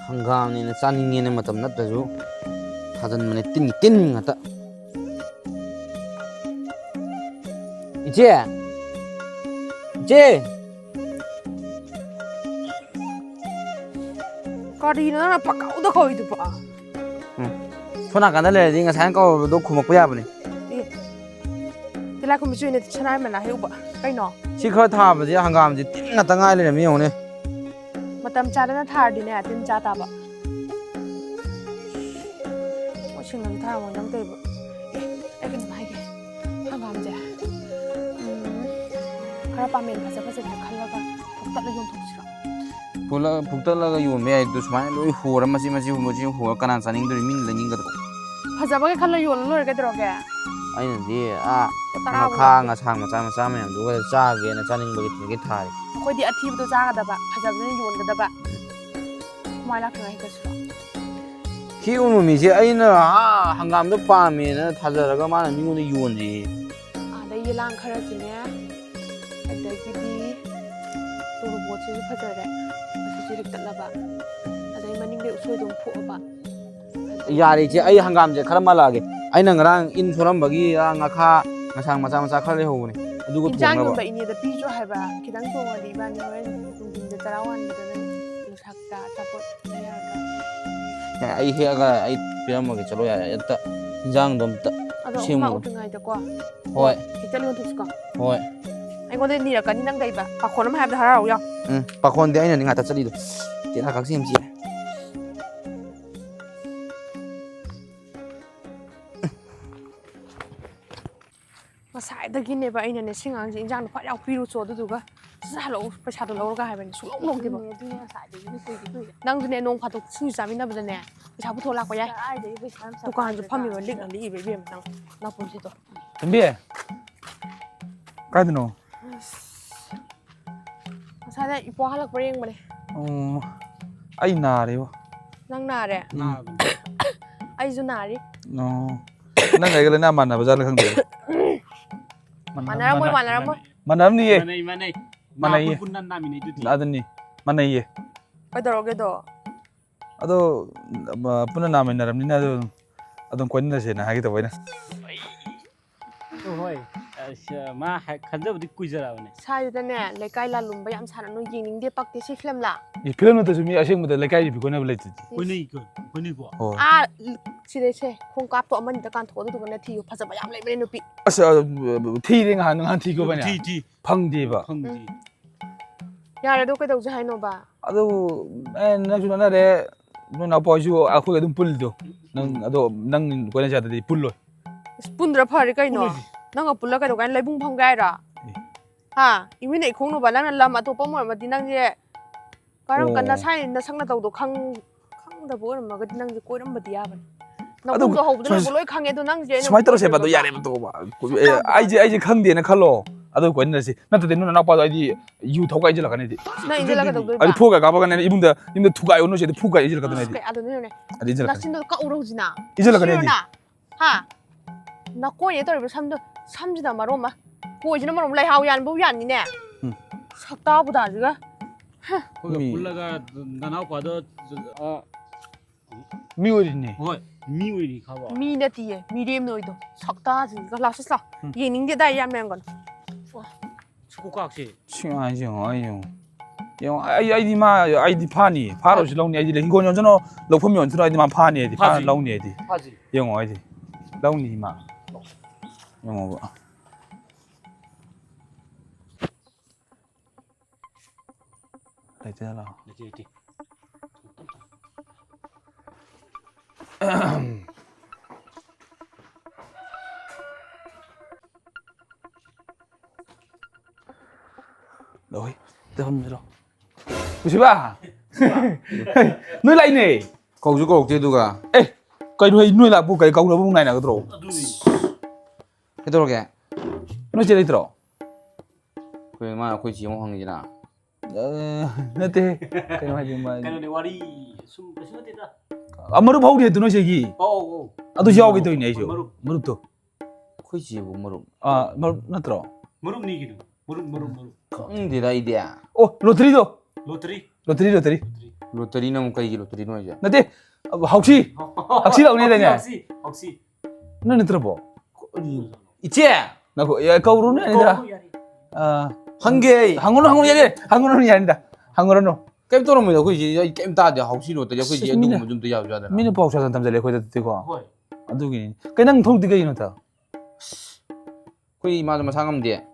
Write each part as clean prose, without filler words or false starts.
Hanggamnina chaningnena matam nattaju thajanmane tin ngata iche karina na pakauda khoidu pa sona kana lerdi ngasai kawdo khumapya yabane tila khum chuine chanai mana heuba kaino si khara thabaje hanggamje tin ngata ngai lerami yone matam chadana thardine tin cha ta ba osinga thar mo nang teba ai kin mai ge hanggamje khara pamen phasa phasa khalaga phukta la yom thoksira pula puktalaga yome ai du smai loi hora masi hora kana chaning du min langing ga phajaba ge khala yon lor ge droge aina di kha nga sang macha mayam du ga cha ge na chaning bagi thige thai khoi di athi bu cha ga da ba phajaba ne yon ga da ba mai la kai ka sura ki unu mi je aina hangam du pa me na thajaraga mana mingun de yon ji da yelang khara sine adagi di tu bo che phajare jirik talaba adai maning de usoi dum phu ba yari je ai hangam je khara malage aina ngarang in thoram bagi nga kha ngasang macha khara le hobune adu go injang yum ba ini da pi jo hai ba kidang to wa di ba ni wen dum de tarawan de ne sakta tapot ya ga ai he ga ai piam ge chalo ya ta injang dom ta sim ma utungai da ko hoi hital ngon tuska hoi ai ngon de ni ra kan nang dai ba pa khonam hai da harau ya pakhon de aina ni ngata chali do tena kak sim ji masai da gine ba aina ne singang ji injang fa yaw piru cho du ga sa lo paisa do lo ga hai ba ni su long long de ba nang du ne nong pha to su jami na ba ne paisa bu tho la ko ya dukan ju phami ba lik na li be be nang na pum si to Tambi kai no masai da ipo halak ba yeng ba ne ai na re wo nang na re ai ju na ri no nang ai ga na man na bazar khang de mana mo manam ni ye manai punnan nami nei duti adan ni manai ye ai do ge do ado punna na mai naram ni na do adon ko na se na ha gi to boina hoi ma khanjabudi kuijarabane sai da ne le kai la lum ba yam sana no ying de pak te si film la e film no to sumi asing mu da le kai bi ko na bele ti koi ko a si de che khong kap to aman da kan tho du ne thi pha sa ba yam le be no pi asa thi ring han thi ko bane ti phang di ba phangdi ya re do kai do je hai no ba ado na ju na re no na po ju a ko dum pul do nang ado nang ko na ja da pul lo spoon dra phari kai no nang a pulla kai do kan lai bung phang gai ra ha imi nei khong no ba nang lam a to pa mo ma di nang je karam kan na sai na sang na to do khang da bo ma ga nang je koi ram ba dia ba nang do ho bu do loi khang e do nang je smai tro se ba do yare ba to ba ai je khang de na khalo ado ko na si na te no na pa do ai yu thau kai je la kan ni na in je la ga do do ai phu ga ga ba kan ni ibunda imda thu ga yo no se phu ga je la ka do ni kai ado ne adi je la na sin do ka uro jina je la ka ni ha na ko ye to sam do sam ji da maro ma ko ji na maro lai hau yan bu yan ni ne sakta bu da ji ga pullaga nanau pado mi wo ni hoi mi wei khaba mi na ti ye mi dem noi do sakta ji ga la sa ye ning de dai yan men gon chukak se 칭 아니지 아니요 영 아이디 마 아이디 파니 바로 시 라우니 아이디 이거 연전어 럭품면 들어 아이디 마 파니 아이디 파 라우니 아이디 하지 영 아이디 라우니 마 영어 봐 라이트라 이제 rồi tôi không rồi chị ba nuôi lại nè cậu chú cậu kia đâu cả ê cái nuôi là bu cái câu nó bu này là cái đồ cái đâu kìa nuôi chơi đấy đồ cái mà cái gì mà hoàng gì nào nó thế cái này gì mà cái này wari sum cái gì đó 아무로 바우리 했던 놈이 아도 저기 또 있네 저 무릎도 cái gì mà mồm 아 맞더라 murum ni gitu murum không thì đây đi à 어 로터리도 lottery 로터리 로터리 로또리는 뭐 그게 로또리는 이제 나대 혹시 나오네 되냐 혹시 너는 들어봐 있지 나고 야 거우로는 아니다 아 한개 한국어는 얘기해 한국어는 아니다 한국어는 게임 떨어면 그지 게임 따대 혹시 로또리 그지 누구 좀 더 야잖아 미는 법 사선 담자래 거기다 되고 헐 아두기 그냥 통디가 이노다 그이 맞아 상암대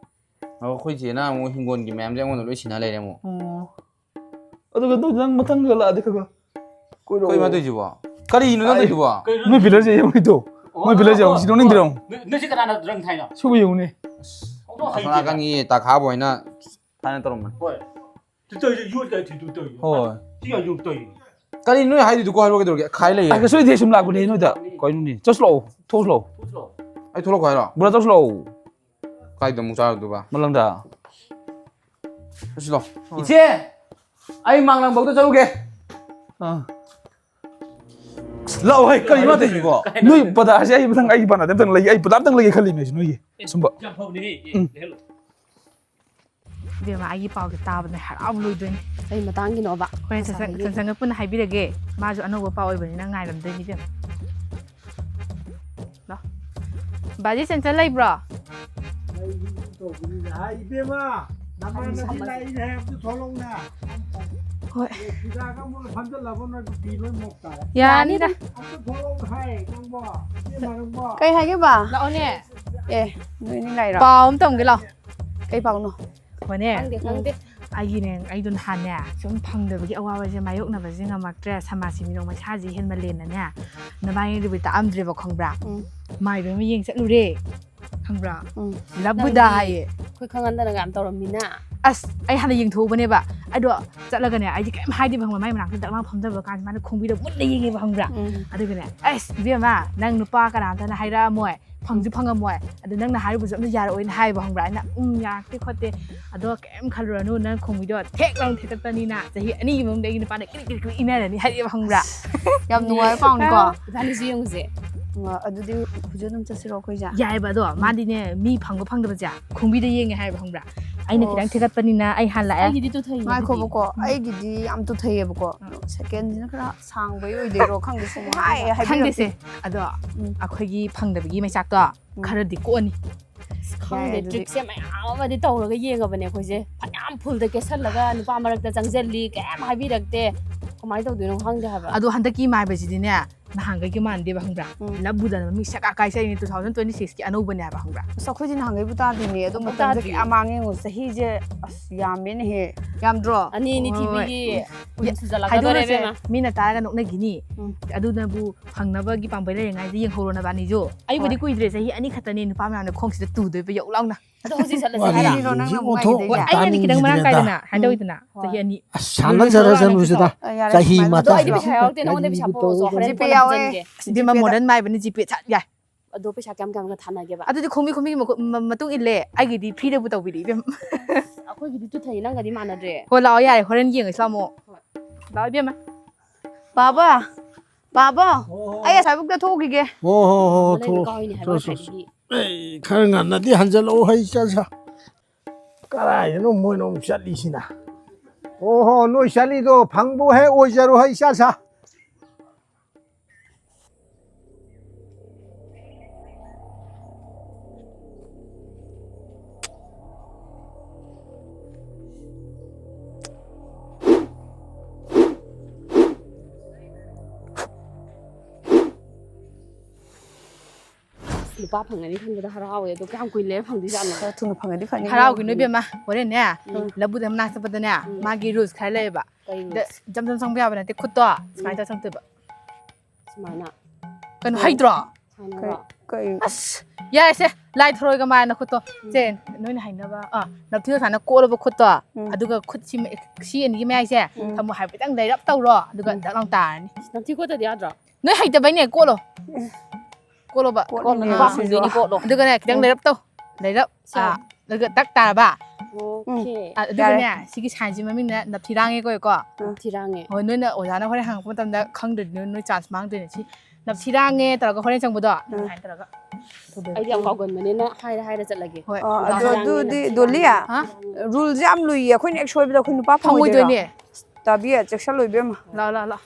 그지나 뭐 흰곤기 맴장 오늘 왜 지나 레래 뭐 아두가 너랑 못한 거 알아 그거 그이 맞지 봐 가리 이는 되지 봐 뭐 빌려지 형이도 뭐 빌려지 혹시 너는 들어 너 지금 나나 들은 타이나 쇼부 형네 아까니 다 가보이나 타는 떨어면 헐 또 이제 6월까지 뒤도 또 어 지가 6 또. 가리 너 하이디 두고 하려고 그러게 가일래 아, 그 소리 대신 라고 내 너다. 거기 눈이. 저 슬로우. 토 슬로우. 아이 돌아 가이라 뭐라 저 슬로우. 가이도 뭉자 두봐 몰랑다. 싫어 이제 아이 망랑 먹도 저러게 어. 라오 해. 거기 맞대 이거. 너희 보다 아시아 이부상 아이 바나 demtang lagi ai putam tang lagi khali me 너희. 숨바. 잠깐만이 헬로 이제마 아기 빠오게 따ꯕꯅꯦ 하라우 로이드니 ꯑꯩ ꯃꯇꯥꯡꯒꯤꯅꯣꯕ 호렌 선생가 분 하이비르게 마주 아노고 빠오이버니나 ngairamdeni bem 나 바지 센터 라이브라 이베마 나만은 라인 해도 돌롱나 ꯍꯣꯏ 비자가 뭐 반절라보나 비를 먹다 야니다 아또 돌롱하이 낭보 이베마는 ꯀꯩ ꯍꯥꯏꯒꯦ ꯕꯥ 나오네 ꯑꯦ ꯅꯣꯏꯅꯤ ꯂꯩꯔꯣ 빠옴 덤게 라 ꯀꯩ ꯄꯥꯎꯅꯣ 뭐네 ꯈꯪꯗꯦ 아기는 아이돈 하네 좀 팡더ꯕꯒꯤ ꯑꯋꯥꯕꯁꯦ ꯃꯥꯌꯣꯛꯅꯕꯁꯦ ꯉꯝꯃꯛꯇ꯭ꯔꯦ ꯁꯃꯥꯖꯁꯤ ꯃꯤꯅꯣꯡ ꯃꯁꯥꯁꯤ ꯍꯦꯟꯃꯜꯂꯦꯅꯅꯦ ꯅꯕꯥꯏꯅꯤꯗꯨꯕꯨ ꯇꯥꯛꯑꯝꯗ꯭ꯔꯦꯕ ꯈꯪꯕ꯭ꯔꯥ ꯃꯥꯏꯕ ꯑꯃ ꯌꯦꯡ ꯆꯠꯂꯨꯔꯦ ꯈꯪꯕ꯭ꯔꯥ ꯂꯕꯨꯗ ꯍꯥꯏꯌꯦ ꯑꯩꯈꯣꯏ ꯈꯪꯍꯟꯗꯅ ꯌꯥꯝ ꯇꯧꯔꯝꯃꯤꯅ ꯑꯁ ꯑꯩ ꯍꯥꯟꯅ ꯌꯦꯡꯊꯣꯛꯎꯕꯅꯦꯕ ꯑꯗꯣ ꯆꯠꯂꯒꯅꯦ ꯑꯩꯗꯤ ꯀꯩꯝ ꯍꯥꯏꯗꯦꯕ ꯈꯪꯕ꯭ꯔꯥ ꯃꯥꯏ ꯃꯅꯥꯛꯇ ꯗꯛꯂꯥꯎ ꯐꯝꯗꯕ ꯀꯥꯟꯁꯤ ꯃꯥꯅ ꯈꯣꯡꯕꯤꯗ ꯃꯨꯟꯅ ꯌꯦꯡꯉꯦꯕ ꯈꯪꯕ꯭ꯔꯥ ꯑꯗꯨꯒꯅꯦ ꯑꯁ 이베마 ꯅꯪ ꯅꯨꯄꯥ ꯀꯅꯥꯝꯇꯅ ꯍꯥꯏꯔꯛꯑꯝꯃꯣꯏ ꯐꯪꯁꯨ ꯐꯪꯉꯝꯃꯣꯏ ꯑꯗꯣ ꯅꯪꯅ ꯍꯥꯏꯔꯨꯕꯁꯨ ꯑꯝꯇ ꯌꯥꯔꯛꯑꯣꯏꯅ ꯍꯥꯏꯕ ꯈꯪꯕ꯭ꯔꯥ ꯑꯩꯅ ꯌꯥꯔꯛꯇꯦ ꯈꯣꯠꯇꯦ ꯑꯗꯣ ꯀꯩꯝ ꯈꯜꯂꯨꯔꯅꯨ ꯅꯪ ꯈꯣꯡꯕꯤꯗꯣ ꯊꯦꯛ ꯂꯥꯎ ꯊꯦꯛꯇꯠꯄꯅꯤꯅ ꯆꯍꯤ 2ꯒꯤ ꯃꯅꯨꯡꯗ ꯑꯩꯒꯤ ꯅꯨꯄꯥꯅ ꯀ꯭ꯔꯤꯛ ꯀ꯭ꯔꯤꯛ ꯏꯟꯅꯔꯅꯤ ꯍꯥꯏꯔꯛꯑꯦꯕ ꯈꯪꯕ꯭ꯔꯥ ꯌꯥꯝ ꯅꯨꯡꯉꯥꯏꯕ ꯄꯥꯎꯅꯤꯀꯣ ꯏꯕꯥꯅꯤꯁꯨ ꯌꯦꯡꯉꯨꯁꯦ ꯑꯗꯨꯗꯤ ꯍꯧꯖꯤꯛ ꯑꯗꯨꯝ ꯆꯠꯁꯤꯔꯣ ꯑꯩꯈꯣꯏꯁꯦ ꯌꯥꯏꯑꯕ ꯑꯗꯣ ꯃꯥꯗꯤꯅꯦ ꯃꯤ ꯐꯪꯕ ꯐꯪꯗꯕꯁꯦ ꯈꯣꯡꯕꯤꯗ ꯌꯦꯡꯉꯦ ꯍꯥꯏꯕ ꯈꯪꯕ꯭ꯔꯥ ꯑꯩꯅ ꯈꯤꯇꯪ ꯊꯦꯛꯀꯠꯄꯅꯤꯅ ꯑꯩ ꯍꯜꯂꯛꯑꯦ ꯑꯩꯒꯤꯗꯤ ꯇꯨꯊꯩꯌꯦ ꯉꯥꯏꯈꯣꯕꯀꯣ ꯑꯩꯒꯤꯗꯤ ꯌꯥꯝ ꯇꯨꯊꯩꯌꯦꯕꯀꯣ ꯁꯦꯀꯦꯟꯁꯤꯅ ꯈꯔ ꯁꯥꯡꯕꯩ ꯑꯣꯏꯗꯣꯏꯔꯣ ꯈꯪꯗꯦ ꯁꯨꯝ ꯍꯥꯏꯕꯤꯔꯛꯀꯦ ꯈꯪꯗꯦꯁꯦ ꯑꯗꯣ ꯑꯩꯈꯣꯏꯒꯤ ꯐꯪꯗꯕꯒꯤ ꯃꯩꯆꯥꯛꯇꯣ ꯈꯔꯗꯤ ꯀꯣꯛꯑꯅꯤ ꯈꯪꯗꯦ ꯇ꯭ꯔꯤꯛꯁꯦ ꯃꯌꯥꯝ ꯑꯃꯗꯤ ꯇꯧꯔꯒ ꯌꯦꯡꯉꯕꯅꯦ ꯑꯩꯈꯣꯏꯁꯦ ꯐꯅꯌꯥꯝ ꯐꯨꯜꯗ ꯀꯦꯁꯜꯂꯒ ꯅꯨꯄꯥ ꯃꯔꯛꯇ ꯆꯪꯁꯤꯜꯂꯤ ꯀꯩꯝ ꯍꯥꯏꯕꯤꯔꯛꯇꯦ ꯀꯃꯥꯏꯅ ꯇꯧꯗꯣꯏꯅꯣ ꯈꯪꯗꯦ ꯍꯥꯏꯕ ꯑꯗꯣ ꯍꯟꯗꯛꯀꯤ ꯃꯥꯏꯕꯁꯤꯗꯤꯅꯦ ꯅꯍꯥꯟꯒꯩꯒꯤ ꯃꯥꯟꯗꯦꯕ ꯈꯪꯕ꯭ꯔꯥ ꯂꯕꯨꯗꯅ ꯃꯤ ꯁꯛꯀꯥ ꯀꯥꯏꯁꯩꯅꯦ 2026ꯀꯤ ꯑꯅꯧꯕꯅꯦ ꯍꯥꯏꯕ ꯈꯪꯕ꯭ꯔꯥ ꯑꯁ ꯑꯩꯈꯣꯏꯗꯤ ꯅꯍꯥꯟꯒꯩꯕꯨ ꯇꯥꯗꯦꯅꯦ ꯑꯗꯣ ꯃꯇꯝꯁꯦ ꯀꯌꯥ ꯃꯥꯡꯉꯦ ꯌꯦꯡꯉꯣ ꯆꯍꯤꯁꯦ ꯑꯁ ꯌꯥꯝꯃꯦꯅꯦꯍꯦ ꯌꯥꯝꯗ꯭ꯔꯣ ꯑꯅꯤ ꯊꯤꯕꯤꯒꯤ ꯍꯥꯏꯗꯣꯛꯅꯁꯦ ꯃꯤꯅ ꯇꯥꯔꯒ ꯅꯣꯛꯅꯈꯤꯅꯤ ꯑꯗꯨꯅꯕꯨ ꯐꯪꯅꯕꯒꯤ ꯄꯥꯝꯕꯩ ꯂꯩꯔꯤꯉꯩꯗ ꯌꯦꯡꯍꯧꯔꯣ ꯅꯕꯥꯅꯤꯁꯨ ꯑꯩꯕꯨꯗꯤ ꯀꯨꯏꯗ꯭ꯔꯦ ꯆꯍꯤ 2 ꯈꯛꯇꯅꯤ ꯅꯨꯄꯥ ꯃꯌꯥꯝꯅ ꯈꯣꯡꯁꯤꯗ ꯇꯨꯗꯣꯏꯕ ꯌꯧ ꯂꯥꯎꯅ ꯑꯗꯣ ꯍꯧꯖꯤꯛ ꯆꯠꯂꯁꯦ ꯍꯥꯏꯔꯣ ꯅꯪꯅ ꯑꯃꯨꯛ ꯉꯥꯏꯈꯤꯗꯣꯏꯁꯦ ꯑꯩꯅꯗꯤ ꯈꯤꯇꯪ ꯃꯔꯥꯡ ꯀꯥꯏꯗꯅ ꯍꯥꯏꯗꯣꯛꯏꯗꯅ ꯆꯍꯤ 2 사만자라자무시다 자히 ꯑꯗꯣ 마다 ꯑꯩꯗꯤ ꯄꯩꯁꯥ ꯌꯥꯎꯔꯛꯇꯦ ꯅꯉꯣꯟꯗ ꯄꯩꯁꯥ ꯄꯨꯔꯛꯑꯣ ꯍꯣꯔꯦꯟ ꯖꯤꯄꯦ ꯌꯥꯎꯋꯦ ꯏꯕꯦꯝꯃ ꯃꯣꯗꯔꯟ ꯃꯥꯏꯕꯅꯤ ꯖꯤꯄꯦ ꯆꯠ ꯌꯥꯏ ꯑꯗꯣ ꯄꯩꯁꯥ ꯀꯌꯥꯝ ꯀꯌꯥꯝꯒ ꯊꯥꯅꯒꯦꯕ ꯑꯗꯨꯗꯤ ꯈꯣꯡꯕꯤꯒꯤ ꯃꯇꯨꯡ ꯏꯜꯂꯦ ꯑꯩꯒꯤꯗꯤ ꯐ꯭ꯔꯤꯗꯕꯨ ꯇꯧꯕꯤꯔꯤ ꯏꯕꯦꯝ ꯑꯩꯈꯣꯏꯒꯤꯗꯤ ꯇꯨꯊꯩ ꯅꯪꯒꯗꯤ ꯃꯥꯟꯅꯗ꯭ꯔꯦ ꯍꯣꯏ ꯂꯥꯛꯑꯣ ꯌꯥꯔꯦ ꯍꯣꯔꯦꯟ ꯌꯦꯡꯉꯁꯤ ꯂꯥꯛꯑꯣ ꯂꯥꯛꯑꯣ 이베마 ꯕꯥꯕꯥ ꯕꯥꯕꯥ ꯑꯩ ꯑꯁꯥꯏꯕꯨꯛꯇ ꯊꯣꯛꯈꯤꯒꯦ 오호호 ꯂꯩꯕ ꯀꯥꯎꯏꯅꯦ ꯍꯥꯏꯕ ꯉꯁꯥꯏꯗꯒꯤ 에이 가능한나디 한절로 하이 짜자 까라이는 뭐놈 샬리시나 오호 노 샬리도 방부해 오자로 하이 짜자 ꯅꯨꯄꯥ ꯐꯪꯒꯅꯤ ꯈꯟꯕꯗ ꯍꯔꯥꯎꯋꯦ ꯑꯗꯣ ꯀꯌꯥꯝ ꯀꯨꯏꯅ ꯂꯩꯔ ꯐꯪꯗꯣꯏꯖꯥꯠꯅꯣ ꯈꯔ ꯊꯨꯅ ꯐꯪꯉꯗꯤ ꯐꯅꯤ ꯍꯔꯥꯎꯒꯤꯅꯣ 이베마 ꯍꯣꯔꯦꯟꯅꯦ ꯂꯕꯨꯗ ꯃꯅꯥꯛ ꯆꯠꯄꯗꯅꯦ ꯃꯥꯒꯤ ꯔꯨꯜꯁ ꯈꯔ ꯂꯩꯌꯦꯕ ꯖꯝ ꯖꯝ ꯆꯪꯕ ꯌꯥꯕ ꯅꯠꯇꯦ ꯈꯨꯠꯇꯣ ꯁꯨꯃꯥꯏꯅ ꯇꯧꯔ ꯆꯪꯗꯣꯏꯕ ꯁꯨꯃꯥꯏꯅ ꯀꯩꯅꯣ ꯍꯩꯇ꯭ꯔꯣ ꯀꯩ ꯑꯁ ꯌꯥꯔꯦꯁꯦ ꯂꯥꯏ ꯊꯔꯣꯏꯒ ꯃꯥꯅ ꯈꯨꯠꯇꯣ ꯁꯦ ꯅꯣꯏꯅ ꯍꯥꯏꯅꯕ ꯅꯞꯊꯤꯒ ꯁꯨꯃꯥꯏꯅ ꯀꯣꯠꯂꯕ ꯈꯨꯠꯇꯣ ꯑꯗꯨꯒ ꯈꯨꯠ ꯁꯤ ꯑꯅꯤꯒꯤ ꯃꯌꯥꯏꯁꯦ ꯊꯝꯃꯣ ꯍꯥꯏꯐꯦꯠꯇꯪ ꯂꯩꯔꯞ ꯇꯧꯔꯣ ꯑꯗꯨꯒ ꯗꯛ ꯂꯥꯎ ꯇꯥꯔꯅꯤ ꯅꯝꯊꯤ ꯈꯣꯠꯇꯗꯤ ꯌꯥꯗ꯭ꯔꯣ ꯅꯣꯏ ꯍꯩꯇꯕꯩꯅꯦ ꯀꯣꯠꯂꯣ ꯀꯣꯠꯂꯣꯕ ꯅꯨꯄꯥ ꯐꯪꯗꯣꯏꯅꯤ ꯀꯣꯠꯂꯣ ꯑꯗꯨꯒꯅꯦ ꯈꯤꯇꯪ ꯂꯩꯔꯞ ꯇꯧ ꯂꯩꯔꯞ ꯑꯗꯨꯒ ꯗꯛ ꯇꯥꯔꯕ ꯑꯣꯀꯦ ꯑꯗꯨꯒꯅꯦ ꯁꯤꯒꯤ ꯁꯥꯏꯟꯁꯤ ꯃꯃꯤꯡꯅ ꯅꯞꯊꯤꯔꯥꯡꯉꯦ ꯀꯣ ꯊꯤꯔꯥꯡꯉꯦ ꯍꯣꯏ ꯅꯣꯏꯅ ꯑꯣꯖꯥꯅ ꯍꯣꯔꯦꯟ ꯍꯪꯉꯛꯄ ꯃꯇꯝꯗ ꯈꯪꯗ꯭ꯔꯗꯤ ꯅꯣꯏ ꯆꯥꯟꯁ ꯃꯥꯡꯗꯣꯏꯅꯦ ꯁꯤ ꯅꯞꯊꯤꯔꯥꯡꯉꯦ ꯇꯧꯔꯒ ꯍꯣꯔꯦꯟ ꯆꯪꯕꯗꯣ ꯑꯗꯨꯃꯥꯏꯅ ꯇꯧꯔꯒ ꯑꯩꯗꯤ ꯌꯥꯝ ꯀꯥꯎꯒꯟꯕꯅꯤꯅ ꯍꯥꯏꯔ ꯆꯠꯂꯒꯦ ꯍꯣꯏ ꯑꯗꯨꯗꯤ ꯗꯣꯂꯤꯌꯥ ꯔꯨꯜꯁꯦ ꯌꯥꯝ ꯂꯨꯏꯌꯦ ꯑꯩꯈꯣꯏꯅ ꯍꯦꯛ ꯁꯣꯏꯕꯗ ꯑꯩꯈꯣꯏ ꯅꯨꯄꯥ ꯐꯪꯉꯣꯏꯗꯣꯏꯅꯦ ꯇꯥꯕꯤ ꯆꯦꯛꯁꯜꯂꯣ ꯏꯕꯦꯝꯃ ꯂꯥꯛ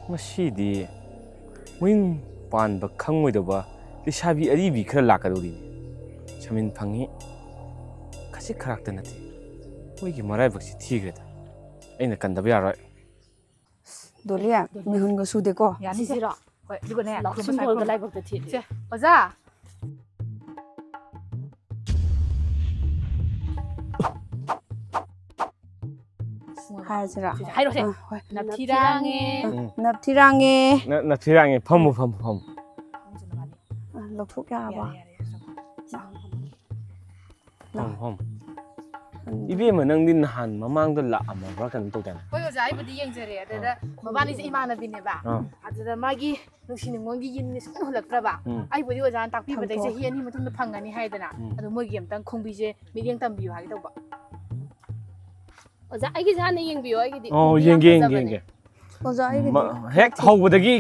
ꯉꯁꯤꯗꯤ ꯃꯌꯨꯝ ꯄꯥꯟꯕ ꯈꯪꯉꯣꯏꯗꯕ ꯂꯩꯁꯥꯕꯤ ꯑꯔꯤꯕꯤ ꯈꯔ ꯂꯥꯛꯀꯗꯧꯔꯤꯅꯤ ꯁꯃꯤꯟ ꯐꯪꯉꯤ ꯈꯖꯤꯛ ꯈꯔꯥꯛꯇ ꯅꯠꯇꯦ ꯃꯣꯏꯒꯤ ꯃꯔꯥꯏꯕꯛꯁꯤ ꯊꯤꯈ꯭ꯔꯦꯗ ꯑꯩꯅ ꯀꯟꯗꯕ ꯌꯥꯔꯣꯏ ꯗꯣꯂꯤꯌꯥ ꯃꯤꯍꯨꯟꯒ ꯁꯨꯗꯦꯀꯣ ꯌꯥꯅꯤꯁꯦ ꯍꯣꯏ ꯑꯗꯨꯒꯅꯦ ꯂꯥꯛꯁꯤꯟꯕꯒ ꯂꯥꯏꯕꯛꯇ ꯊꯤꯔꯦ ꯁꯦ ꯑꯣꯖꯥ ꯍꯥꯏꯔꯁꯤꯔ ꯍꯥꯏꯔꯣꯁꯦ ꯍꯣꯏ ꯅꯞꯊꯤꯔꯥꯡꯉꯦ ꯅꯞꯊꯤꯔꯥꯡꯉꯦ ꯅꯊꯤꯔꯥꯡꯉꯦ ꯐꯝꯃꯨ ꯂꯧꯊꯣꯛ ꯌꯥꯔꯕ ꯐꯝꯃꯨ 이비에만 ꯅꯪꯗꯤ ꯅꯍꯥꯟ ꯃꯃꯥꯡꯗ ꯂꯥꯛꯑꯝꯃꯕ꯭ꯔꯥ ꯀꯩꯅꯣ ꯇꯧꯗꯥꯏꯅꯦ ꯍꯣꯏ ꯑꯣꯖꯥ ꯑꯩꯕꯨꯗꯤ ꯌꯦꯡꯖꯔꯦ ꯑꯗꯨꯗ ꯃꯕꯥꯅꯤꯁꯦ ꯏꯃꯥꯟꯅꯕꯤꯅꯦꯕ ꯑꯗꯨꯗ ꯃꯥꯒꯤ ꯅꯨꯡꯁꯤ ꯅꯨꯡꯉꯣꯟꯒꯤ ꯌꯤꯟꯅ ꯁꯨꯡ ꯍꯨꯜꯂꯛꯇ꯭ꯔꯕ ꯑꯩꯕꯨꯗꯤ ꯑꯣꯖꯥꯅ ꯇꯥꯛꯄꯤꯕꯗꯩ ꯆꯍꯤ 2 ꯃꯇꯨꯡꯗ ꯐꯪꯒꯅꯤ ꯍꯥꯏꯗꯅ ꯑꯗꯣ ꯃꯣꯏꯒꯤ ꯑꯝꯇꯪ ꯈꯣꯡꯕꯤꯁꯦ ꯃꯤꯠꯌꯦꯡ ꯇꯝꯕꯤꯌꯨ ꯍꯥꯏꯒꯦ ꯇꯧꯕ ꯑꯣꯖꯥ ꯑꯩꯒꯤꯁꯦ ꯍꯥꯟꯅ ꯌꯦꯡꯕꯤꯌꯣ ꯑꯩꯒꯤꯗꯤ ꯌꯦꯡꯒꯦ ꯑꯣꯖꯥ ꯑꯩꯒꯤꯗꯤ ꯍꯦꯛ ꯍꯧꯕꯗꯒꯤ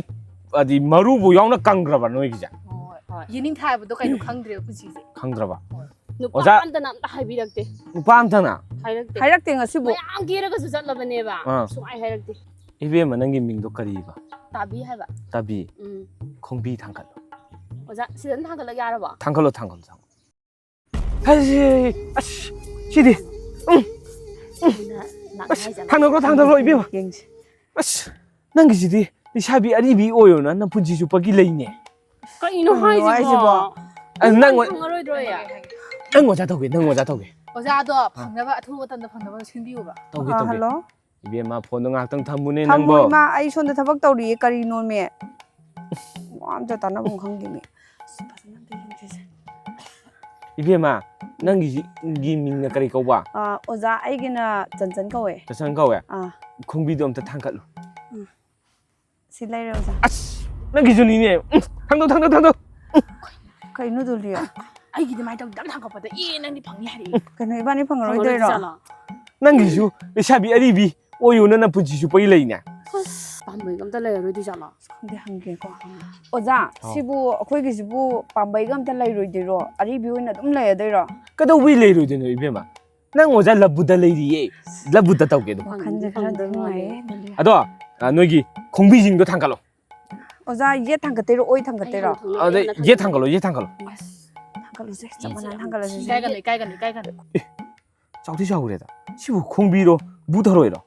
ꯑꯗꯤ ꯃꯔꯨꯕꯨ ꯌꯥꯎꯅ ꯀꯪꯈ꯭ꯔꯕ ꯅꯣꯏꯒꯤꯁꯦ ꯍꯣꯏ ꯌꯦꯅꯤꯡ ꯊꯥꯕꯗꯣ ꯀꯩꯅꯣ ꯈꯪꯗ꯭ꯔꯦꯕ ꯄꯨꯟꯁꯤꯁꯦ ꯈꯪꯗ꯭ꯔꯕ 누파 안다나 암다 하이비락대 누파 안다나 하이락대 하이락대 ngasibu mayam giragasu ꯆꯠꯂꯕꯅꯦꯕ ꯁꯨꯡꯍꯥꯏ ꯍꯥꯏꯔꯛꯇꯦ 이비에만 ꯅꯪꯒꯤ ꯃꯤꯡꯗꯣ ꯀꯔꯤꯕ ꯇꯥꯕꯤ ꯍꯥꯏꯕ ꯇꯥꯕꯤ ꯈꯣꯡꯕꯤ ꯊꯥꯡꯒꯠꯂꯣ ꯑꯣꯖꯥ ꯁꯤꯗ ꯊꯥꯡꯒꯠꯂꯒ ꯌꯥꯔꯕꯣ ꯊꯥꯡꯒꯠꯂꯣ ꯑꯁ ꯁꯤꯗꯤ ꯊꯥꯡꯒꯠꯂꯣ 이비에만 ꯑꯁ ꯅꯪꯒꯤꯁꯤꯗꯤ ꯂꯩꯁꯥꯕꯤ ꯑꯔꯤꯕꯤ ꯑꯣꯏꯌꯣꯅ ꯅꯪ ꯄꯨꯟꯁꯤ ꯆꯨꯞꯄꯒꯤ ꯂꯩꯅꯦ ꯀꯩꯅꯣ ꯍꯥꯏꯁꯤꯕꯣ ꯅꯪ ꯈꯪꯉꯔꯣꯏꯗ꯭ꯔꯣꯌꯦ ꯅꯪ ꯑꯣꯖꯥ ꯇꯧꯒꯦ ꯑꯣꯖꯥꯗꯣ ꯐꯪꯅꯕ ꯑꯊꯨꯕ ꯃꯇꯝꯗ ꯐꯪꯅꯕ ꯁꯤꯟꯕꯤꯌꯨꯕ ꯇꯧꯒꯦ ꯍꯜꯂꯣ 이비에만 ꯐꯣꯟꯗꯣ ꯉꯥꯛꯇꯪ ꯊꯝꯃꯨꯅꯦ ꯊꯝꯃꯣ ꯅꯪꯕꯣ 이마 ꯑꯩ ꯁꯣꯟꯗ ꯊꯕꯛ ꯇꯧꯔꯤꯌꯦ ꯀꯔꯤꯅꯣꯃꯦ ꯋꯥ ꯑꯝꯇ ꯇꯥꯟꯅꯐꯝ ꯈꯪꯗꯦꯃꯦ 이비에만 ꯅꯪꯒꯤ ꯃꯤꯡꯅ ꯀꯔꯤ ꯀꯧꯕ ꯑꯣꯖꯥ ꯑꯩꯒꯤꯅ ꯆꯟꯆꯟ ꯀꯧꯋꯦ ꯆꯟꯆꯟ ꯀꯧꯋꯦ ꯈꯣꯡꯕꯤꯗꯣ ꯑꯝꯇ ꯊꯥꯡꯒꯠꯂꯨ ꯁꯤ ꯂꯩꯔꯦ ꯑꯣꯖꯥ ꯑꯁ ꯅꯪꯒꯤꯁꯨꯅꯤꯅꯦ ꯊꯥꯡꯗꯣꯛ ꯀꯩꯅꯣ ꯗꯣꯂꯤꯌꯥ ꯑꯩꯒꯤꯗꯤ ꯃꯥꯏ ꯇꯧ ꯗꯝ ꯊꯥꯡꯒꯠꯄꯗ ꯅꯪꯗꯤ ꯐꯪꯅꯤ ꯍꯥꯏꯔꯛꯏ ꯀꯩꯅꯣ 이번에 ꯐꯪꯉꯔꯣꯏꯗꯣꯏꯔꯣ ꯅꯪꯒꯤꯁꯨ ꯂꯩꯁꯥꯕꯤ ꯑꯔꯤꯕꯤ ꯑꯣꯏꯌꯣꯅ ꯅꯪ ꯄꯨꯟꯁꯤ ꯆꯨꯞꯄꯒꯤ ꯂꯩꯅꯦ ꯄꯥꯝꯕꯩꯒ ꯑꯝꯇ ꯂꯩꯔꯔꯣꯏꯗꯣꯏꯖꯥꯠꯂꯣ ꯈꯪꯗꯦ ꯍꯪꯒꯦꯀꯣ ꯑꯣꯖꯥ ꯁꯤꯕꯨ ꯑꯩꯈꯣꯏꯒꯤꯁꯤꯕꯨ ꯄꯥꯝꯕꯩꯒ ꯑꯝꯇ ꯂꯩꯔꯣꯏꯗꯣꯏꯔꯣ ꯑꯔꯤꯕꯤ ꯑꯣꯏꯅ ꯑꯗꯨꯝ ꯂꯩꯔꯗꯣꯏꯔꯣ ꯀꯩꯗꯧꯕꯩ ꯂꯩꯔꯣꯏꯗꯣꯏꯅꯣ 이비에만 ꯅꯪ 어제 ꯂꯕꯨꯗ ꯂꯩꯔꯤꯌꯦ ꯂꯕꯨꯗ ꯇꯧꯒꯦ ꯑꯗꯨꯝ ꯋꯥꯈꯟꯁꯦ ꯈꯔ ꯅꯨꯡꯉꯥꯏꯌꯦ ꯑꯗꯣ ꯅꯣꯏꯒꯤ ꯈꯣꯡꯕꯤꯁꯤꯡꯗꯣ ꯊꯥꯡꯒꯠꯂꯣ ꯑꯣꯖꯥ ꯌꯦꯠ ꯊꯥꯡꯒꯠꯇꯣꯏꯔꯣ ꯑꯣꯏ ꯊꯥꯡꯒꯠꯇꯣꯏꯔꯣ ꯑꯗ ꯌꯦꯠ ꯊꯥꯡꯒꯠꯂꯣ ꯊꯥꯡꯒꯠꯂꯨꯁꯦ ꯆꯞ ꯃꯥꯟꯅꯅ ꯊꯥꯡꯒꯠꯂꯁꯦ 이까이가네 ꯆꯥꯎꯗꯤ ꯆꯥꯎꯔꯦꯗ ꯁꯤꯕꯨ ꯈꯣꯡꯕꯤꯔꯣ ꯕꯨꯊꯔꯣꯏꯔꯣ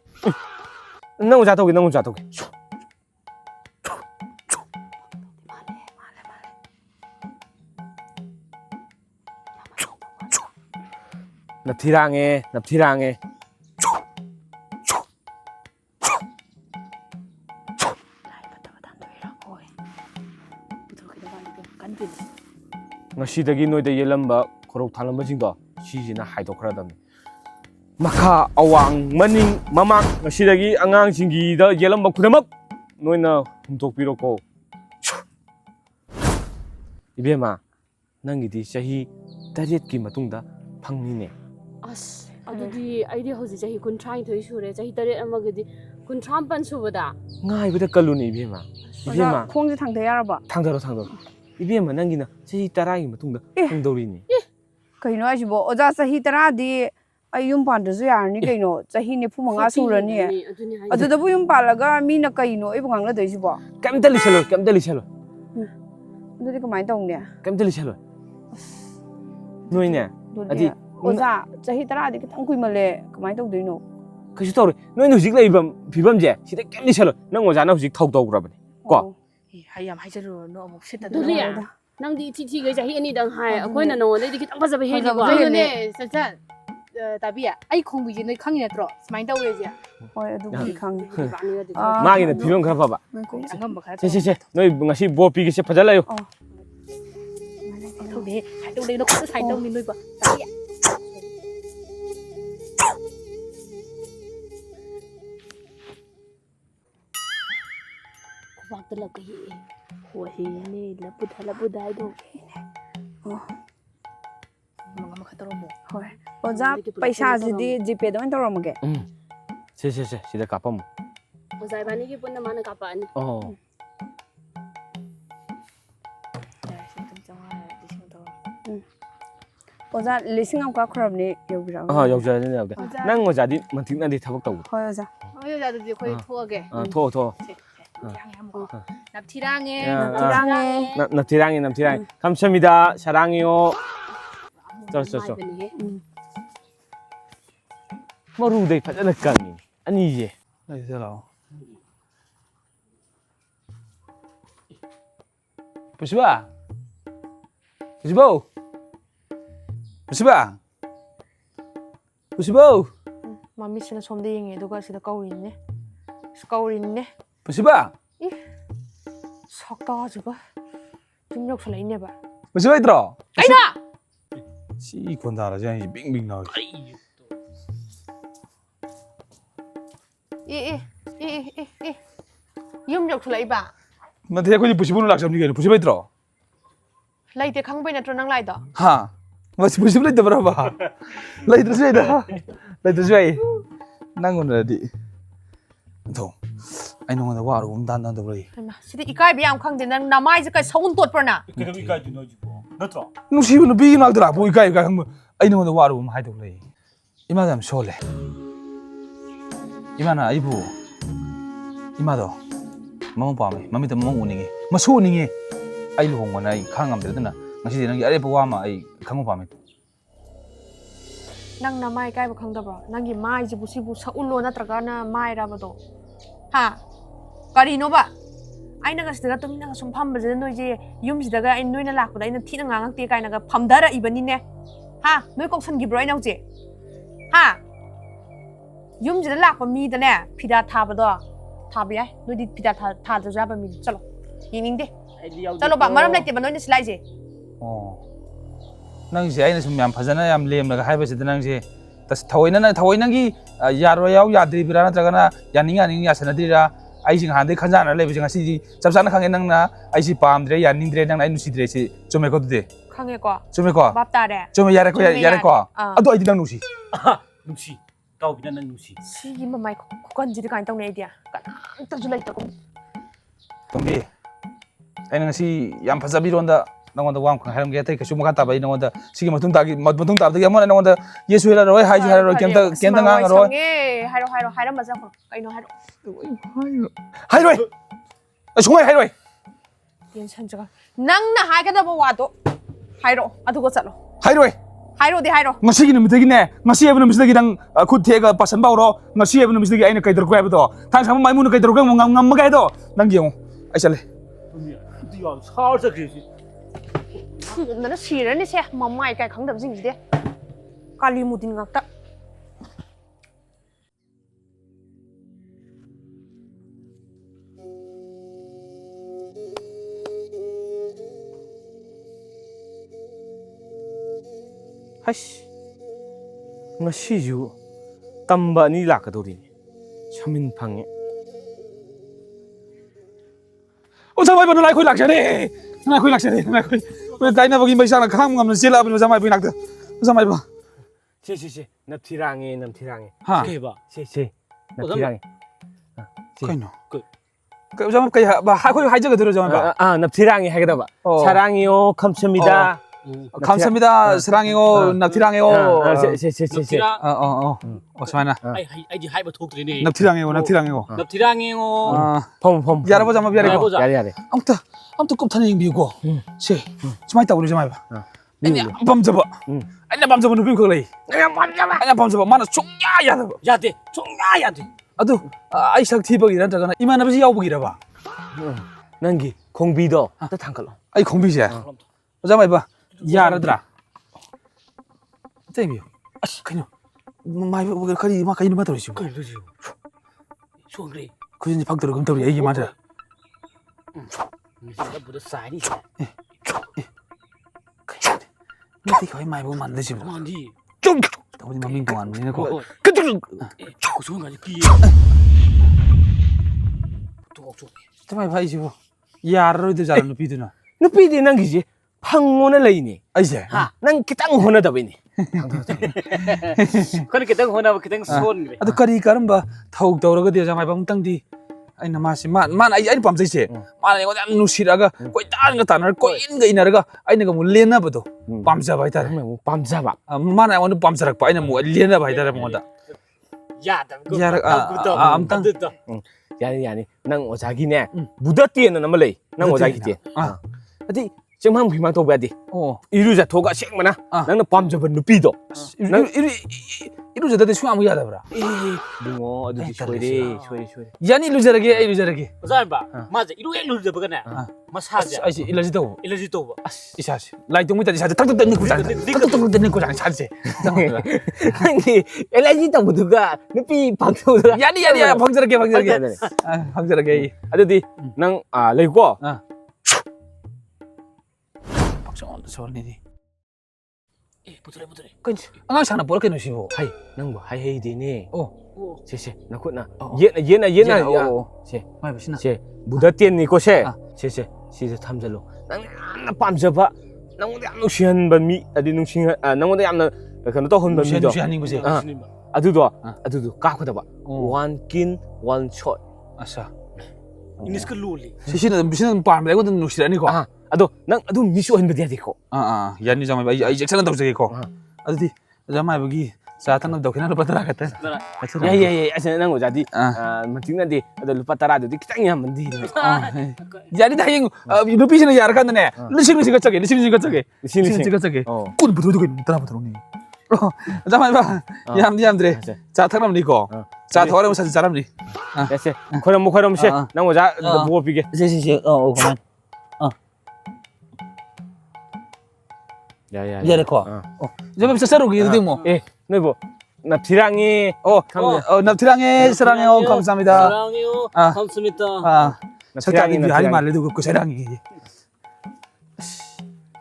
ꯅꯪ ꯑꯣꯖꯥ ꯇꯧꯒꯦ 납티랑해 ngasiꯗꯒꯤ ꯅꯣꯏꯗ ꯌꯦꯜꯂꯝꯕ ꯈꯣꯔꯣꯛ ꯊꯥꯜꯂꯝꯕꯁꯤꯡꯗꯣ ꯁꯤꯁꯤꯅ ꯍꯥꯏꯗꯣꯛꯈ꯭ꯔꯗꯕꯅꯤ ꯃꯈꯥ ꯑꯋꯥꯡ ꯃꯅꯤꯡ ꯃꯃꯥꯡ ngasiꯗꯒꯤ ꯑꯉꯥꯡꯁꯤꯡꯒꯤꯗ ꯌꯦꯜꯂꯝꯕ ꯈꯨꯗꯤꯡꯃꯛ ꯅꯣꯏꯅ ꯍꯨꯝꯇꯣꯛꯄꯤꯔꯣꯀꯣ 이비에만 ꯅꯪꯒꯤꯗꯤ ꯆꯍꯤ 8ꯀꯤ ꯃꯇꯨꯡꯗ ꯐꯪꯅꯤꯅꯦ ꯑꯁ ꯑꯗꯨꯗꯤ ꯑꯩꯗꯤ ꯍꯧꯖꯤꯛ ꯆꯍꯤ 32 ꯁꯨꯔꯦ ꯆꯍꯤ 8 ꯑꯃꯒꯤꯗꯤ 39 ꯁꯨꯕꯗ ꯉꯥꯏꯕꯗ ꯀꯜꯂꯨꯅꯦ 이비에만 ꯈꯣꯡꯁꯦ ꯊꯥꯡꯊ ꯌꯥꯔꯕ ꯊꯥꯡꯊꯔꯣ 이비에만 ꯅꯪꯒꯤꯅ ꯆꯍꯤ 10ꯒꯤ ꯃꯇꯨꯡꯗ ꯐꯪꯗꯧꯔꯤꯅꯤ ꯀꯩꯅꯣ ꯍꯥꯏꯁꯤꯕꯣ ꯑꯣꯖꯥ ꯆꯍꯤ 10ꯗꯤ ꯑꯩ ꯌꯨꯝ ꯄꯥꯟꯗ꯭ꯔꯁꯨ ꯌꯥꯔꯅꯤ ꯀꯩꯅꯣ ꯆꯍꯤ 95 ꯁꯨꯔꯅꯤ ꯑꯗꯨꯗꯕꯨ ꯌꯨꯝ ꯄꯥꯜꯂꯒ ꯃꯤꯅ ꯀꯩꯅോ ꯑꯩꯕꯨ ꯉꯥꯡꯅꯗꯣꯏꯁꯤꯕꯣ ꯀꯩꯝꯇ ꯂꯤꯁꯜꯂꯣ ꯑꯗꯨꯗꯤ ꯀꯃꯥꯏꯅ ꯇꯧꯅꯤ ꯀꯩꯝꯇ ꯂꯤꯁꯜꯂꯣ ꯅꯣꯏꯅꯦ ꯑꯗꯤ ꯑꯣꯖꯥ ꯆꯍꯤ 10ꯗꯤ ꯈꯤꯇꯪ ꯀꯨꯏꯃꯜꯂꯦ ꯀꯃꯥꯏꯅ ꯇꯧꯗꯣꯏꯅꯣ ꯀꯩꯁꯨ ꯇꯧꯔꯣꯏ ꯅꯣꯏꯅ ꯍꯧꯖꯤꯛ ꯂꯩꯔꯤꯕ ꯐꯤꯕꯝꯁꯦ ꯁꯤꯗ ꯀꯩꯝ ꯂꯤꯁꯜꯂꯣ ꯅꯪ ꯑꯣꯖꯥꯅ ꯍꯧꯖꯤꯛ ꯊꯧ ꯇꯧꯈ꯭ꯔꯕꯅꯤ ꯀꯣ ꯌꯥꯝ ꯍꯥꯏꯖꯔꯨꯔꯅꯨ ꯑꯃꯨꯛ ꯗꯨꯂꯤꯌꯥ ꯅꯪꯗꯤ ꯊꯤꯒꯩ ꯆꯍꯤ 2ꯗꯪ ꯍꯥꯏ ꯑꯩꯈꯣꯏꯅ ꯅꯉꯣꯟꯗꯩꯗꯤ ꯈꯤꯇꯪ ꯐꯖꯕ ꯍꯦꯜꯂꯤꯀꯣ ꯑꯗꯨꯅꯦ ꯆꯟꯆꯟ ꯇꯥꯕꯤ ꯑꯩ ꯈꯣꯡꯕꯤꯁꯦ ꯅꯣꯏ ꯈꯪꯉꯤ ꯅꯠꯇ꯭ꯔꯣ ꯁꯨꯃꯥꯏꯅ ꯇꯧꯋꯦꯁꯦ ꯍꯣꯏ ꯑꯗꯨꯕꯨꯗꯤ ꯈꯪꯉꯤ ꯃꯥꯒꯤꯅ ꯐꯤꯕꯝ ꯈꯔ ꯐꯕ ꯑꯉꯝꯕ ꯈꯔ ꯁꯦ ꯅꯣꯏ ꯉꯁꯤ ꯕꯣꯔ ꯄꯤꯒꯦꯁꯦ ꯐꯖ ꯂꯩꯌꯨ ꯇꯧꯗꯦ ꯍꯥꯏꯗꯧꯗꯦ ꯈꯨꯠꯇ ꯁꯥꯏꯟ ꯇꯧꯅꯤ ꯅꯣꯏꯕ ꯈꯨꯕꯥꯛꯇ ꯂꯛꯀ ꯍꯦꯛꯑꯦ ꯍꯣꯏꯅꯦ ꯂꯕꯨꯗ ꯍꯥꯏꯗꯣ ꯑꯃꯈꯛ ꯇꯧꯔꯝꯃꯣ ꯍꯣꯏ ꯑꯣꯖꯥ ꯄꯩꯁꯥꯁꯤꯗꯤ ꯖꯤꯄꯦꯗ ꯑꯣꯏꯅ ꯇꯧꯔꯝꯃꯒꯦ ꯁꯦ ꯁꯤꯗ ꯀꯥꯞꯄꯝꯃꯨ ꯑꯣꯖꯥ ꯏꯕꯥꯅꯤꯒꯤ ꯄꯨꯟꯅ ꯃꯥꯅ ꯀꯥꯞꯄꯛꯑꯅꯤ 오자 리싱 암 깎으럽니 여기라. 여자는 여자. 난 여자디 만틱난디 타박 타고. 호 여자. 여자들이 거의 토하게. 더. 납티랑해. 납티랑해. 납티랑해. 감사합니다. 사랑해요. 저. 머루데 파자나 깡이. 아니지. Đây thế nào? Pusiba. Pusiba. 마미씨는 somda yenge duga sida kaurine. Kaurine. Pusiba. sakta juga. Jumyok sulaine ba. Pusiba itro. Kaina. Si konda ra jang bing na. Jumyok sulai ba. Na the ko ni pusiba no lak sam ni ke pusiba itro. Laite khangbai natro nang lai da. Ha. Mas pusiba lai da bra ba. Lai da sai da. Lai da sai. Nang on ra di. Thong. Ai no da wa ro dan da bra. Haima sida ikai bi am khangde nang namai je kai saun tot parna. 그럼 이까지 넣어주고 넣어. Nu si no bi na da bo ikai ka hang. Ai no da wa ro hai do lai. Ima dam so le. Ima na ai bu. Ima do. Mama pa me. Mami da mama u ni nge. Ma so ni nge. Ai lo ngwa na ai khang am de da na. Ngasi nang ai ba wa ma ai khang pa me. Nang namai kai ba khangda ba. Nang gi mai je busi bu sa ullo na traga na mai ra ba do. Ha. Kari no ba. Ai na ga sida to mina ga sum pham ba je noi je yum sida ga ai noi na lak ba ai na thi na ngang te kai na ga pham da ra ibani ne. Ha, noi kok san gi bro ai nau je. Ha. Yum sida lak ba mi da ne. Phida tha ba do. Tha ba ai. Noi di phida tha da ja ba mi. Chalo. Yining de. Chalo ba maram lai te ba noi na slai je. Nang si ai na sum yam phajana yam lem na ga hai ba se nang si tas thawai na gi yaro yaw yadri bira na traga na yaninga ning ya sana dira ai sing han de khanja na le bi ngasi ji chap sa na khang nang na ai si pam dre yaning dre nang na ai nu si dre si chome ko de Khangge ko. chome ko Bap ta de. chome yare ko ado ai di nang nu si 누시. 까오 비나는 누시. Sigi mamai ko kan jiri kan tong ne dia. Kan ta julai ta ko. tombi ai nang si yam phajabi ronda nang da wam khang haram ge tai ka sum kan ta bai nang da sigi matung ta da yamon nang da yesu la roi hai ji hai roi kem ta ngang roi hairo ma ja ko kai no hairo. hai roi ai sumai hai roi Yen san jaga. Nang na hai ka da ba wa do. Hairo adu ko chalo. hai roi Hairo de hairo. ngasi gi numit gi ne ngasi eb numit gi dang khut the ga pasan ba ro ngasi eb numit gi ai na kai dor ko eb do thang sam mai mun kai dor ko ngam ga do nang gi ai chale 이거 살짝 그지. 나는 시련이 새 mamai kai khang dam jing ji de. Kali mudin ngak ta. 하씨. ngasiju tamba ni lakadori. chamin phangge. 잠깐만 이거 나이 거의 락셔네. 나이 거의 락셔네. 나이 거의. 왜 다이나 보기 뭐 이상한 강 없는 실라 뭐 잠깐만 보이 낙다. 잠깐만 봐. 시시시. 납티랑해. 하. 해봐. 시시. 납티랑해. 거이노. 그 잠깐만 그 거의 하이저가 들어 잠깐만 봐. 납티랑해 하게다 봐. 사랑해요. 감사합니다. 감사합니다. 사랑해요. 납티랑해요. 시시시. 수마나. 아이 하이버 톡들이네. 납티랑해요. 납티랑해요. 펌. 야라보자 한번 야라보. 야래. 아무튼 꼽타는 얘기고. 시. 좀 있다 우리 좀 해봐. 아니 밤 잡아. 아니 밤 잡아 누구 그래. 아니 밤 잡아. 만나 총야야. 야돼. 총야야돼. 아도 아이삭 티버기라 저거나 이만 아버지 야오버기라 봐. 난기 공비도 뜻한 걸로. 아이 공비지. 잠깐만 봐. 야라더라. 땡이요. 그냥 마이 뭐 거기 막 이놈 맞더라 지금. 그러지. 좋은데. 그지 박더라 금더라 얘기 맞아. 이제가 보다 사이니. 근데 거기 많이 보면 안 되지 뭐. 아니. 좀. 우리 맘인 동안 우리는 거. 그쪽. 좋은 거 아니 그. 또 잠깐만 봐야지 뭐. 야라도 잘하는 비드나. 너비디 난기지. 팡모는 레이니. 아이제. 난 기땅 호나다 보이니. 그렇게 땡 호나 그렇게 땡 손 그래. 아도 거리 가름 봐. 더욱 더러가 되어 잠깐만 밤 땅디. ꯑꯩꯅ ꯃꯥꯁꯤ ꯃꯥꯅ ꯑꯩꯅ ꯄꯥꯝꯖꯩꯁꯦ ꯃꯥꯅ ꯑꯩꯉꯣꯟꯗ ꯌꯥꯝ ꯅꯨꯡꯁꯤꯔꯒ ꯀꯣꯏꯇꯥꯟꯒ ꯇꯥꯟꯅꯔ ꯀꯣꯏꯏꯟꯒ ꯏꯟꯅꯔꯒ ꯑꯩꯅꯒ ꯑꯃꯨꯛ ꯂꯦꯟꯅꯕꯗꯣ ꯄꯥꯝꯖꯕ ꯍꯥꯏꯇꯥꯔꯦ ꯄꯥꯝꯖꯕ ꯃꯥꯅ ꯑꯩꯉꯣꯟꯗ ꯄꯥꯝꯖꯔꯛꯄ ꯑꯩꯅ ꯑꯃꯨꯛ ꯂꯦꯟꯅꯕ ꯍꯥꯏꯇꯥꯔꯦ ꯃꯉꯣꯟꯗ ꯑꯝꯇꯪ ꯌꯥꯅꯤ ꯅꯪ ꯑꯣꯖꯥꯒꯤꯅꯦ ꯕꯨꯙ ꯇꯦꯟ ꯑꯃ ꯂꯩ ꯅꯪ ꯑꯣꯖꯥꯒꯤ ꯇꯦꯟ ꯑꯗꯤ ꯆꯦꯡꯃꯥꯡ ꯐꯤꯃꯥꯡ ꯇꯧꯕ ꯌꯥꯗꯦ ꯏꯔꯨꯖꯊꯣꯛꯑꯒ ꯑꯁꯦꯡꯕꯅ ꯅꯪꯅ ꯄꯥꯝꯖꯕ ꯅꯨꯄꯤꯗꯣ 이루저다대 수아무 야다브라. ꯏꯕꯨꯡꯉꯣ ꯑꯗꯨꯗꯤ 소리. 야니 이루저라게 이루저라게. 어자봐. 맞아. 이루에 누르져버거네. 마사지. 아이씨 일러지 또. 일러지 또. 이샤시. 라이트 무이다 사지 탁탁 뜯는 거잖아. 탁탁 뜯는 거잖아. 사지. 아니 엘라지 또 누가 누피 방송을 야니 방저라게. 방저라게. ꯑꯗꯨꯗꯤ ꯅꯪ ꯂꯩꯀꯣ 박정원 저러니. 부드래. 아 사나 버럭게 놓으시고. 하이 낭보 하이헤이디니 세 나쿠나 어. 얘나 세 마이 버시나. 세 무다띠니 코세 세 시세 탐절로 낭나 빰져봐 낭원데 ям 누시한 밤이 아디 누싱 낭원데 얌나 그노 또 혼밤 미도 누시하는 거지. 아두도 까고다봐 one kin one shot 아싸. 이니스크 룰리. 시시는 밤에 이거는 누시라니고. 아도 낭 아도 미쇼 한베디 아디코 야니 잠깐만 아이 잭सन 덕적이고. 아디 잠깐만 여기 사탄은 덕이나 받으라 갔다. 야야야 아세 낭 오자디 마팅나디 아도 루파 따라도디 키짱이 한번 디 야니 다행 루피시는 야라간네. 리싱 거짝게. 꾼 부도도 있더라 보더니. 잠깐만 봐. 얌들이. 자 타람 니고. 자 더라면 사진 사람니. 야세 코럼 세 낭 오자 보고 비게 시시 그만. 야야 야래코. 좀 서로 그게 뭐. 예 네뭐 납티랑이 납티랑에 사랑해요. 감사합니다. 사랑해요. 감사합니다. 설탕이 하지 말래도 그 사랑이.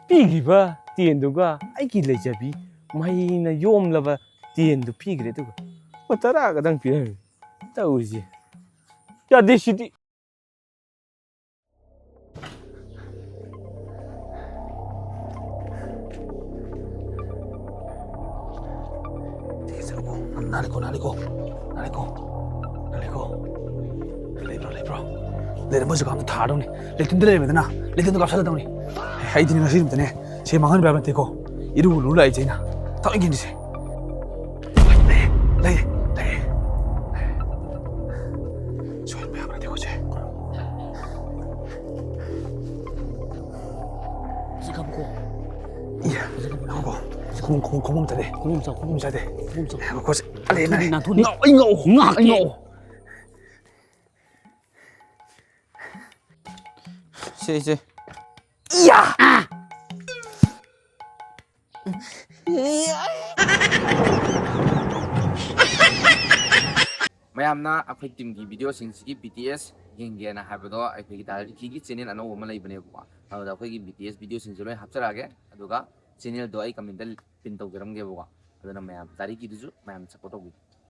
삐기바 띠엔도가 아이기 레자비 마이나 요엄라바 띠엔도 삐그레도가 어따라가 당 삐 따우지 야 데시디 나리고. 내가 먼저 가면 다 알아오네. 레튼들 내면 되나? 레튼도 갑살하다오니. 하이디는 가시면 되네. 제 망하는 발만 되고 이러고 놀라 이제나. 더 이기니세. 네. 소연 배하면 되고 제. 가보고. 이야. 하고. 공공 자대. 공공 자대. 고세. 네. 나 돈이. 이거. 시시. 이야. mayamna aphai team gi video sing sigi BTS yengena habado aphai dalri ki channel ano oma lai bane ba adu aphai gi BTS video sing joloi hapcharage aduga channel do ai comment pin tawgeram ge ba aduna mayam tari ki duju mayam support ogi